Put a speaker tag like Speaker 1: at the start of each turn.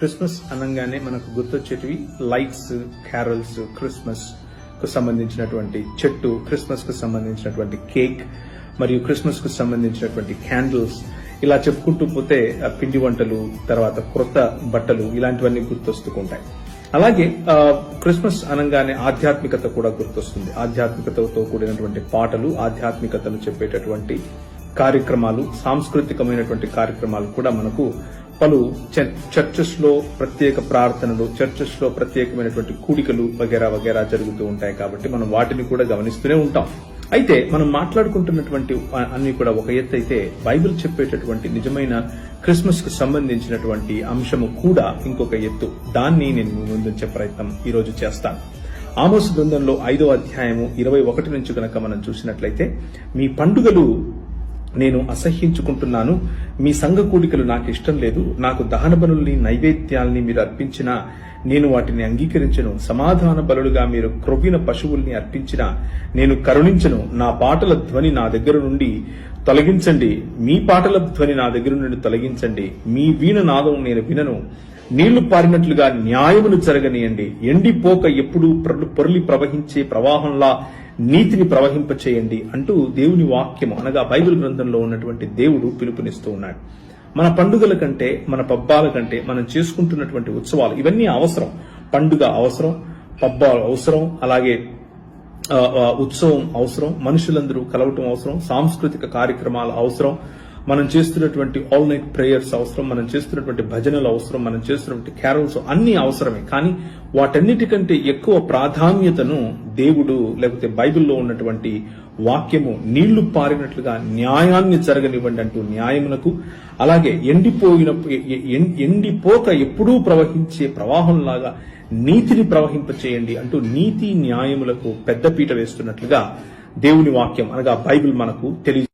Speaker 1: Christmas అనగానే మనకు గుర్తొచ్చేటివి lights, carols, Christmas కు సంబంధించినటువంటి చెట్టు, క్రిస్మస్ కు సంబంధించినటువంటి కేక్ మరియు క్రిస్మస్ కు సంబంధించినటువంటి క్యాండిల్స్, ఇలా చెప్పుకుంటూ పోతే పిండి వంటలు, తర్వాత క్రొత్త బట్టలు, ఇలాంటివన్నీ గుర్తొస్తుంటాయి. అలాగే క్రిస్మస్ అనగానే ఆధ్యాత్మికత కూడా గుర్తొస్తుంది. ఆధ్యాత్మికతతో కూడినటువంటి పాటలు, ఆధ్యాత్మికతను చెప్పేటటువంటి కార్యక్రమాలు, సాంస్కృతికమైనటువంటి కార్యక్రమాలు కూడా మనకు పలు చర్చెస్ లో ప్రత్యేక ప్రార్థనలు, చర్చెస్ లో ప్రత్యేకమైనటువంటి కూడికలు వగేరా వగేరా జరుగుతూ ఉంటాయి. కాబట్టి మనం వాటిని కూడా గమనిస్తూనే ఉంటాం. అయితే మనం మాట్లాడుకుంటున్నటువంటి అన్ని కూడా ఒక ఎత్తు అయితే, బైబిల్ చెప్పేటటువంటి నిజమైన క్రిస్మస్ కు సంబంధించినటువంటి అంశము కూడా ఇంకొక ఎత్తు. దాన్ని నేను మీ ముందుంచే ప్రయత్నం ఈ రోజు చేస్తాను. ఆమోసు గ్రంథంలో 5వ అధ్యాయము 21 నుంచి కనుక మనం చూసినట్లయితే, మీ పండుగలు నేను అసహ్యించుకుంటున్నాను, మీ సంఘ కూడికలు నాకు ఇష్టం లేదు, నాకు దహన బలుల్ని, నైవేద్యాల్ని మీరు అర్పించినా నేను వాటిని అంగీకరించను, సమాధాన బలులుగా మీరు క్రొవ్విన పశువుల్ని అర్పించినా నేను కరుణించను, నా పాటల ధ్వని నా దగ్గర నుండి తొలగించండి, మీ పాటల ధ్వని నా దగ్గర నుండి తొలగించండి, మీ వీణ నాదం నేను వినను, నీళ్లు పారినట్లుగా న్యాయమును జరగనీయండి, ఎండిపోక ఎప్పుడూ పొరలి ప్రవహించే ప్రవాహంలా నీతిని ప్రవహింపచేయండి అంటూ దేవుని వాక్యం అనగా బైబిల్ గ్రంథంలో ఉన్నటువంటి దేవుడు పిలుపునిస్తూ ఉన్నాడు. మన పండుగల కంటే, మన పబ్బాల కంటే మనం చేసుకుంటున్నటువంటి ఉత్సవాలు ఇవన్నీ అవసరం. పండుగ అవసరం, పబ్బాలు అవసరం, అలాగే ఉత్సవం అవసరం, మనుషులందరూ కలవటం అవసరం, సాంస్కృతిక కార్యక్రమాలు అవసరం, మనం చేస్తున్నటువంటి ఆల్ నైట్ ప్రేయర్స్ అవసరం, మనం చేస్తున్నటువంటి భజనలు అవసరం, మనం చేస్తున్నటువంటి క్యారల్స్ అన్ని అవసరమే. కానీ వాటన్నిటికంటే ఎక్కువ ప్రాధాన్యతను దేవుడు, లేకపోతే బైబిల్లో ఉన్నటువంటి వాక్యము నీళ్లు పారినట్లుగా న్యాయాన్ని జరగనివ్వండి అంటూ న్యాయమునకు, అలాగే ఎండిపోక ఎప్పుడూ ప్రవహించే ప్రవాహంలాగా నీతిని ప్రవహింపచేయండి అంటూ నీతి న్యాయములకు పెద్దపీట వేస్తున్నట్లుగా దేవుని వాక్యం అనగా బైబిల్ మనకు తెలియజేస్తుంది.